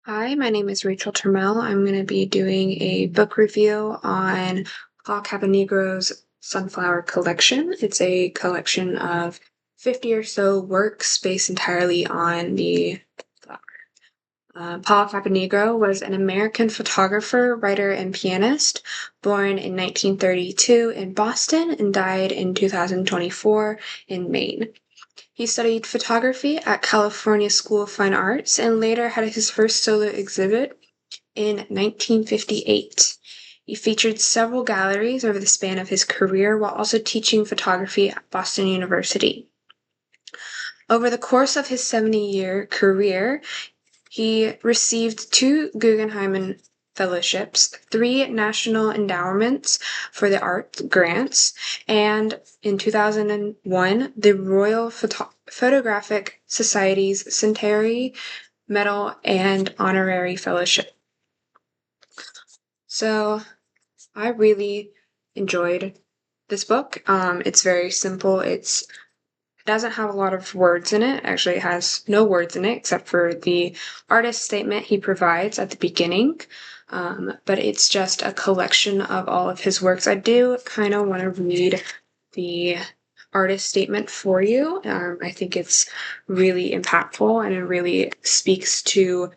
Hi, my name is Rachel Termel. I'm going to be doing a book review on Paul Caponigro's Sunflower Collection. It's a collection of 50 or so works based entirely on the flower. Paul Caponigro was an American photographer, writer, and pianist, born in 1932 in Boston and died in 2024 in Maine. He studied photography at California School of Fine Arts and later had his first solo exhibit in 1958. He featured several galleries over the span of his career while also teaching photography at Boston University. Over the course of his 70-year career, he received 2 Guggenheim Fellowships, 3 National Endowments for the Arts grants, and in 2001, the Royal Photographic Society's Centenary Medal and Honorary Fellowship. So I really enjoyed this book. It's very simple. It doesn't have a lot of words in it. Actually, it has no words in it except for the artist statement he provides at the beginning. But it's just a collection of all of his works. I do kind of want to read the artist statement for you. I think it's really impactful and it really speaks to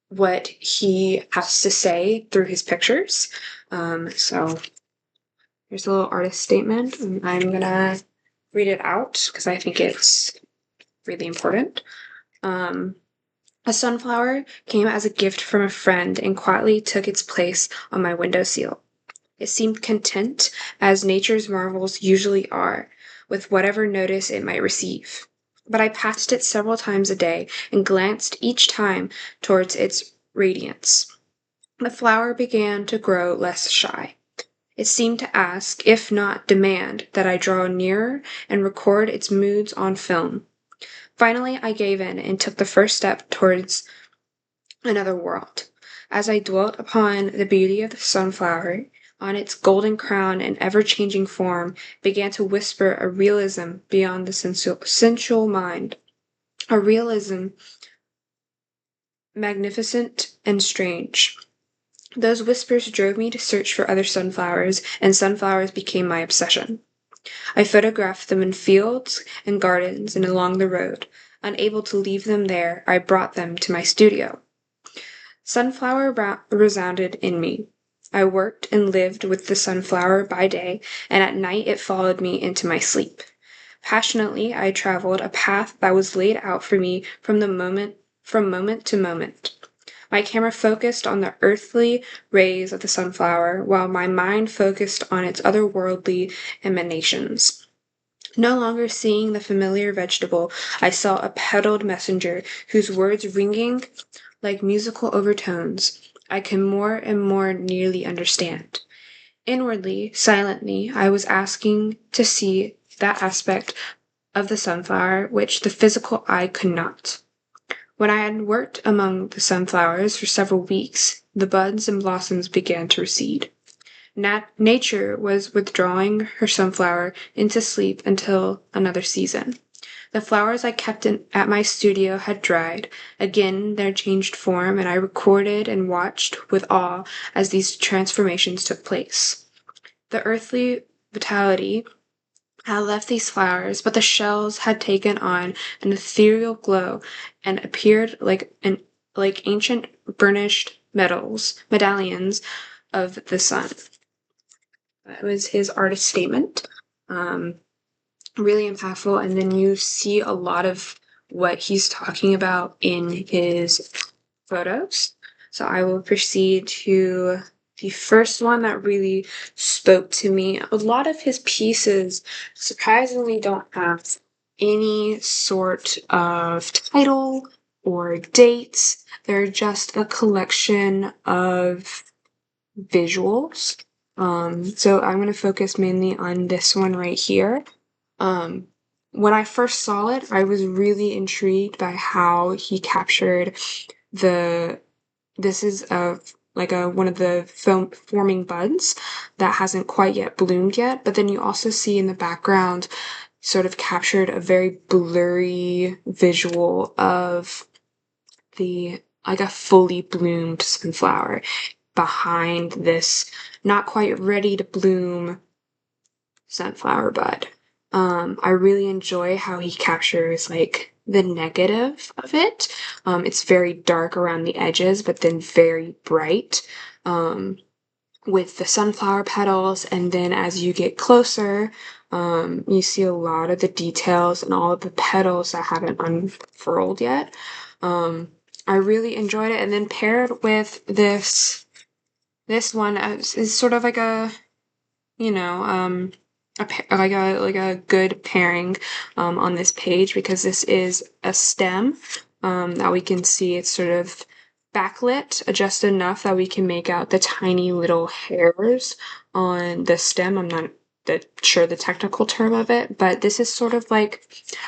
what he has to say through his pictures. So here's a little artist statement. I'm gonna read it out because I think it's really important. A sunflower came as a gift from a friend and quietly took its place on my windowsill. It seemed content, as nature's marvels usually are, with whatever notice it might receive. But I passed it several times a day and glanced each time towards its radiance. The flower began to grow less shy. It seemed to ask, if not demand, that I draw nearer and record its moods on film. Finally, I gave in and took the first step towards another world. As I dwelt upon the beauty of the sunflower, on its golden crown and ever-changing form, began to whisper a realism beyond the sensual mind, a realism magnificent and strange. Those whispers drove me to search for other sunflowers, and sunflowers became my obsession. I photographed them in fields and gardens and along the road. Unable to leave them there, I brought them to my studio. Sunflower resounded in me. I worked and lived with the sunflower by day, and at night it followed me into my sleep. Passionately, I traveled a path that was laid out for me from moment to moment. My camera focused on the earthly rays of the sunflower, while my mind focused on its otherworldly emanations. No longer seeing the familiar vegetable, I saw a petaled messenger whose words ringing like musical overtones I can more and more nearly understand. Inwardly, silently, I was asking to see that aspect of the sunflower which the physical eye could not. When I had worked among the sunflowers for several weeks, the buds and blossoms began to recede. Nature was withdrawing her sunflower into sleep until another season. The flowers I kept at my studio had dried. Again, their changed form, and I recorded and watched with awe as these transformations took place. The earthly vitality had left these flowers, but the shells had taken on an ethereal glow and appeared like ancient burnished medallions of the sun. That was his artist statement. Um, really impactful, and then you see a lot of what he's talking about in his photos. So I will proceed to the first one that really spoke to me. A lot of his pieces surprisingly don't have any sort of title or dates. They're just a collection of visuals. So I'm going to focus mainly on this one right here. Um, when I first saw it, I was really intrigued by how he captured the. This is one of the forming buds that hasn't quite yet bloomed yet, but then you also see in the background sort of captured a very blurry visual of the like a fully bloomed sunflower behind this not quite ready to bloom sunflower bud. I really enjoy how he captures like the negative of it. It's very dark around the edges, but then very bright. With the sunflower petals, and then as you get closer, you see a lot of the details and all of the petals that haven't unfurled yet. I really enjoyed it, and then paired with this one is sort of like a, you know, like a good pairing on this page, because this is a stem that we can see it's sort of backlit just enough that we can make out the tiny little hairs on the stem. I'm not sure the technical term of it, but this is sort of like,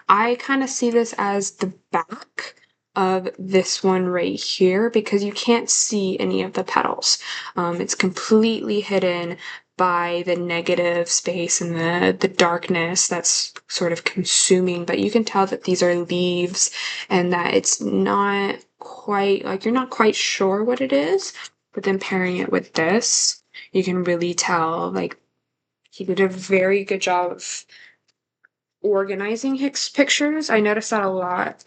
I kind of see this as the back of this one right here, because you can't see any of the petals. It's completely hidden by the negative space and the darkness that's sort of consuming, but you can tell that these are leaves and that it's not quite, like, you're not quite sure what it is, but then pairing it with this, you can really tell, like, he did a very good job of organizing Hicks pictures. I noticed that a lot.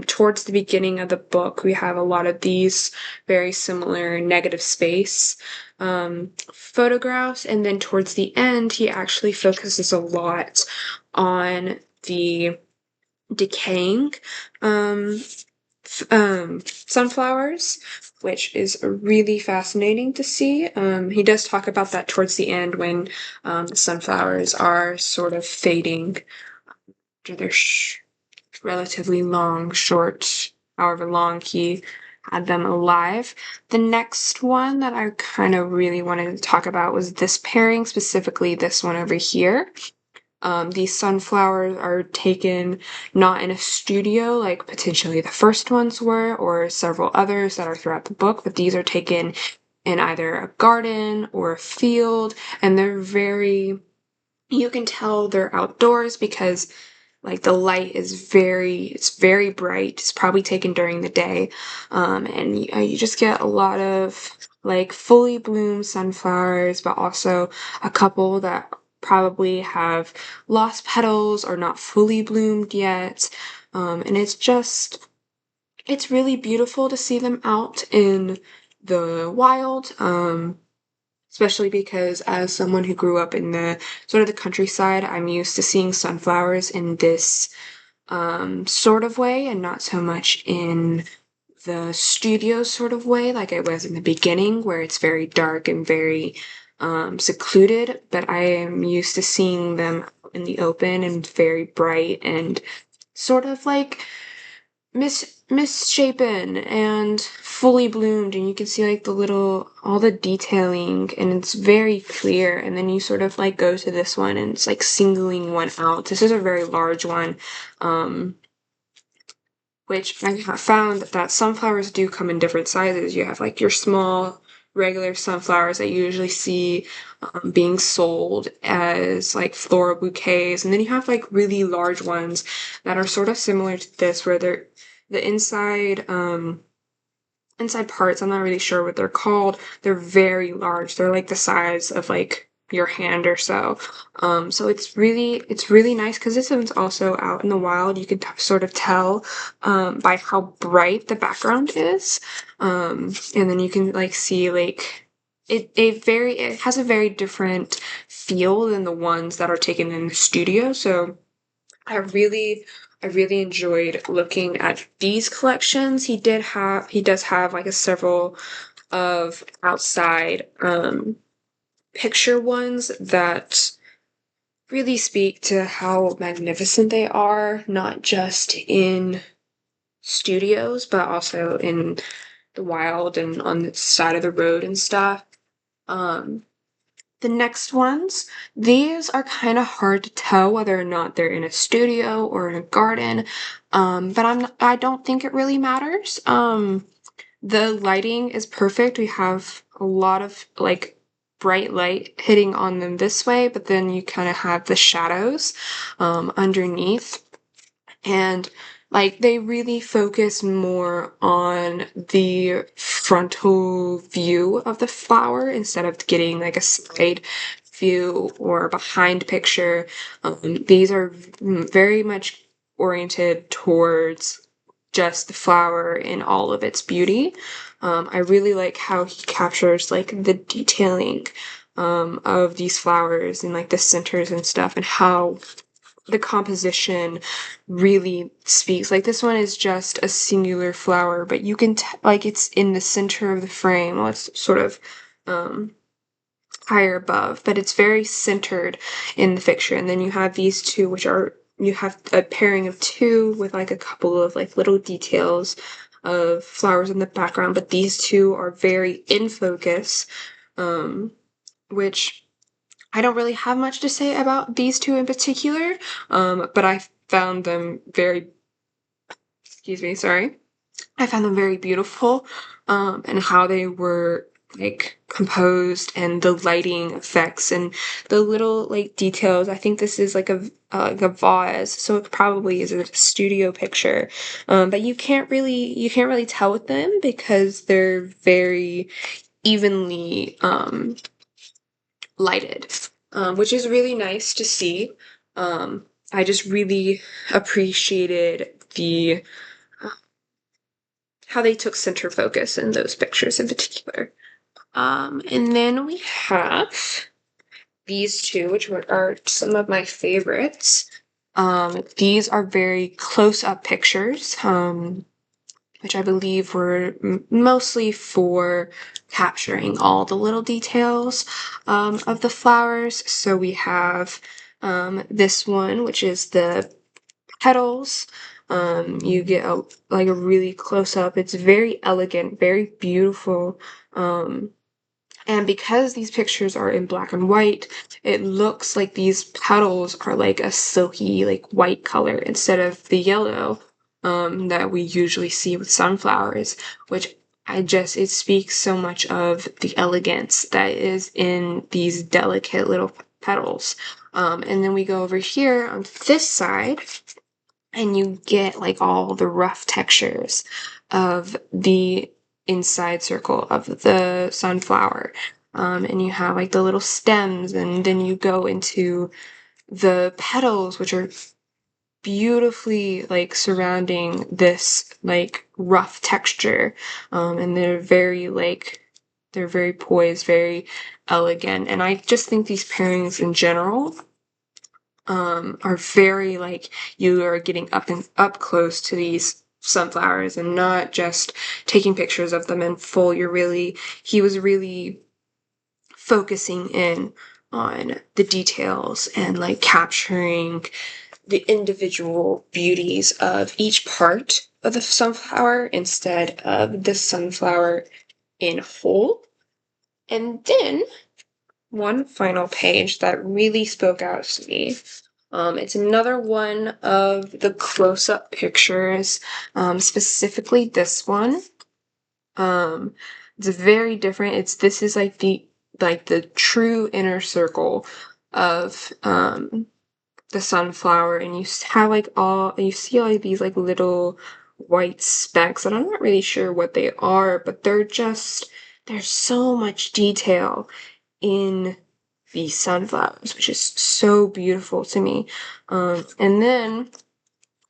Towards the beginning of the book, we have a lot of these very similar negative space photographs, and then towards the end, he actually focuses a lot on the decaying sunflowers, which is really fascinating to see. He does talk about that towards the end when the sunflowers are sort of fading after their relatively long, short, however long he had them alive. The next one that I kind of really wanted to talk about was this pairing, specifically this one over here. These sunflowers are taken not in a studio like potentially the first ones were, or several others that are throughout the book, but these are taken in either a garden or a field, and they're very, you can tell they're outdoors because like the light is it's very bright. It's probably taken during the day. And you just get a lot of like fully bloomed sunflowers, but also a couple that probably have lost petals or not fully bloomed yet. And it's really beautiful to see them out in the wild. Especially because as someone who grew up in the sort of the countryside, I'm used to seeing sunflowers in this sort of way, and not so much in the studio sort of way like I was in the beginning, where it's very dark and very secluded. But I am used to seeing them in the open and very bright and sort of like misshapen and fully bloomed, and you can see like all the detailing, and it's very clear. And then you sort of like go to this one and it's like singling one out. This is a very large one, which I have found that sunflowers do come in different sizes. You have like your small regular sunflowers that you usually see being sold as like floral bouquets, and then you have like really large ones that are sort of similar to this, where they're the inside parts, I'm not really sure what they're called. They're very large. They're like the size of like your hand or so. So it's really nice because this one's also out in the wild. You can sort of tell by how bright the background is. And then you can like see like it has a very different feel than the ones that are taken in the studio. So I really enjoyed looking at these collections. He does have like a several of outside picture ones that really speak to how magnificent they are, not just in studios, but also in the wild and on the side of the road and stuff. The next ones, these are kind of hard to tell whether or not they're in a studio or in a garden, but I don't think it really matters. The lighting is perfect. We have a lot of like bright light hitting on them this way, but then you kind of have the shadows underneath. And like they really focus more on the frontal view of the flower instead of getting like a side view or behind picture. These are very much oriented towards just the flower in all of its beauty. I really like how he captures like the detailing of these flowers and like the centers and stuff, and how the composition really speaks. Like this one is just a singular flower, but you can like it's in the center of the frame. Well, it's sort of um, higher above, but it's very centered in the picture. And then you have these two, which are you have a pairing of two with like a couple of like little details of flowers in the background, but these two are very in focus, which I don't really have much to say about these two in particular, but I found them very, excuse me, sorry. I found them very beautiful, and how they were like composed and the lighting effects and the little like details. I think this is like a vase, so it probably is a studio picture. But you can't really tell with them because they're very evenly lighted, which is really nice to see. I just really appreciated the how they took center focus in those pictures in particular. And then we have these two, which are some of my favorites. These are very close up pictures, which I believe were mostly for capturing all the little details of the flowers. So we have this one, which is the petals. You get like a really close up. It's very elegant, very beautiful. And because these pictures are in black and white, it looks like these petals are like a silky, like white color instead of the yellow that we usually see with sunflowers, which it speaks so much of the elegance that is in these delicate little petals. And then we go over here on this side, and you get like all the rough textures of the inside circle of the sunflower. And you have like the little stems, and then you go into the petals, which are beautifully like surrounding this like rough texture. And they're very poised, very elegant. And I just think these pairings in general are very like you are getting up close to these sunflowers and not just taking pictures of them in full. He was really focusing in on the details and like capturing the individual beauties of each part of the sunflower instead of the sunflower in whole. And then one final page that really spoke out to me. It's another one of the close-up pictures, specifically this one. It's very different. This is like the true inner circle of the sunflower, and you have like you see all these like little white specks, and I'm not really sure what they are, but there's so much detail in these sunflowers, which is so beautiful to me. And then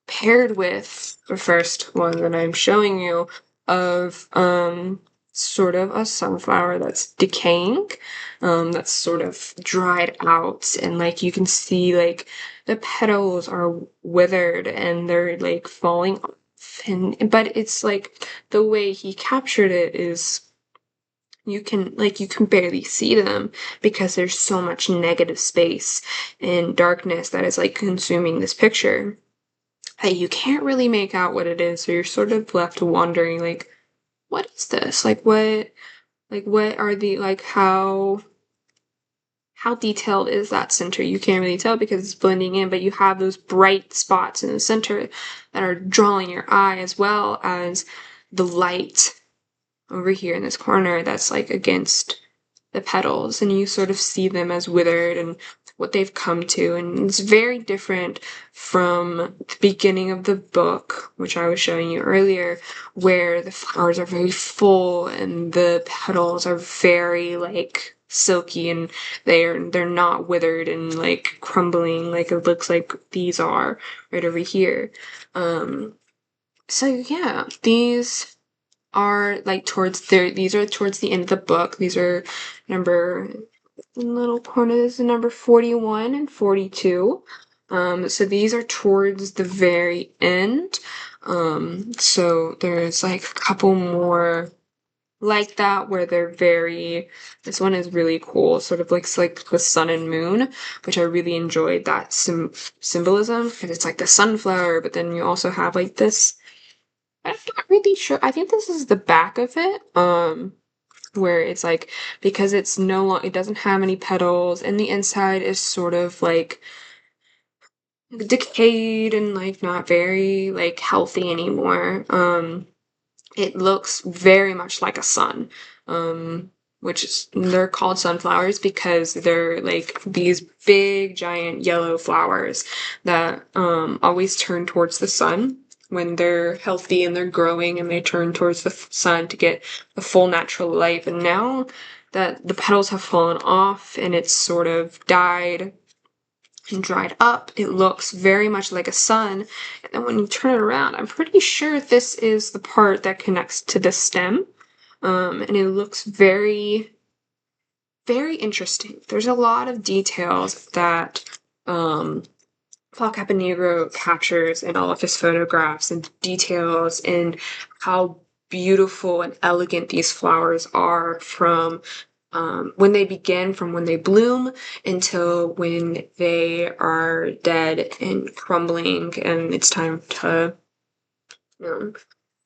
paired with the first one that I'm showing you of sort of a sunflower that's decaying, that's sort of dried out, and like you can see like the petals are withered and they're like falling off, and but it's like the way he captured it is you can barely see them because there's so much negative space and darkness that is like consuming this picture that you can't really make out what it is, so you're sort of left wondering like what is this, what are the like how detailed is that center? You can't really tell because it's blending in, but you have those bright spots in the center that are drawing your eye, as well as the light over here in this corner that's like against the petals, and you sort of see them as withered and what they've come to, and it's very different from the beginning of the book, which I was showing you earlier, where the flowers are very full and the petals are very like silky, and they're not withered and like crumbling like it looks like these are right over here. So yeah, these are towards the end of the book. These are number little corners, number 41 and 42. So these are towards the very end. So there's like a couple more like that where this one is really cool, sort of like the sun and moon, which I really enjoyed that symbolism, because it's like the sunflower, but then you also have like this, I'm not really sure, I think this is the back of it, where it's like, because it's it doesn't have any petals, and the inside is sort of like decayed and like not very like healthy anymore. It looks very much like a sun, which is, they're called sunflowers because they're like these big giant yellow flowers that always turn towards the sun when they're healthy and they're growing, and they turn towards the sun to get the full natural light. And now that the petals have fallen off and it's sort of died and dried up, it looks very much like a sun. And then when you turn it around, I'm pretty sure this is the part that connects to the stem. And it looks very, very interesting. There's a lot of details that Paul Caponigro captures in all of his photographs, and details in how beautiful and elegant these flowers are from when they begin, from when they bloom until when they are dead and crumbling, and it's time to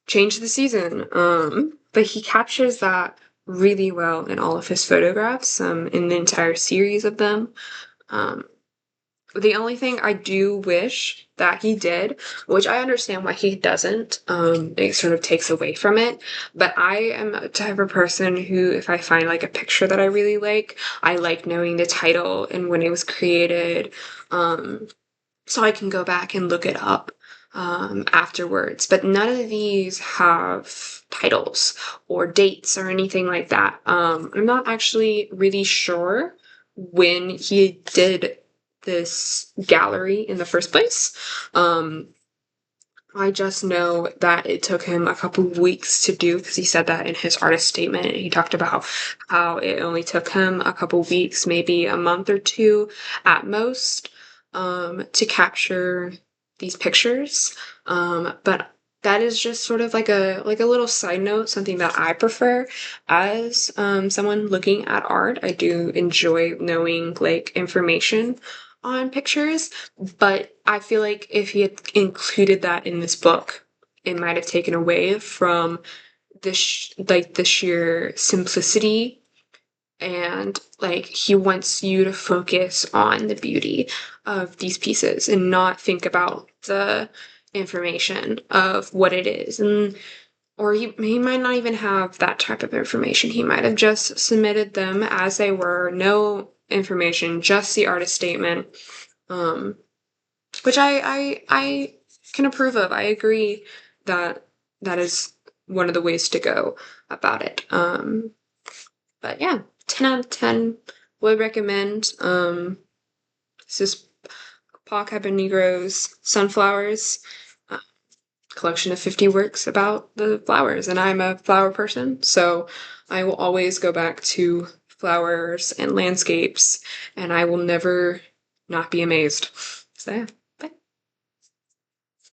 change the season. But he captures that really well in all of his photographs, in the entire series of them. Um, the only thing I do wish that he did, which I understand why he doesn't, it sort of takes away from it, but I am a type of person who, if I find like a picture that I really like, I like knowing the title and when it was created, so I can go back and look it up afterwards. But none of these have titles or dates or anything like that. I'm not actually really sure when he did this gallery in the first place. I just know that it took him a couple weeks to do, because he said that in his artist statement. He talked about how it only took him a couple weeks, maybe a month or two at most, to capture these pictures. But that is just sort of like a little side note, something that I prefer as someone looking at art. I do enjoy knowing like information on pictures, but I feel like if he had included that in this book, it might have taken away from the sheer simplicity, and like he wants you to focus on the beauty of these pieces and not think about the information of what it is. And or he might not even have that type of information. He might have just submitted them as they were, no information, just the artist statement, um, which I can approve of. I agree that that is one of the ways to go about it. But yeah, 10 out of 10 would recommend. This is Paul Caponegro's Sunflowers, collection of 50 works about the flowers, and I'm a flower person, so I will always go back to flowers and landscapes, and I will never not be amazed. So yeah.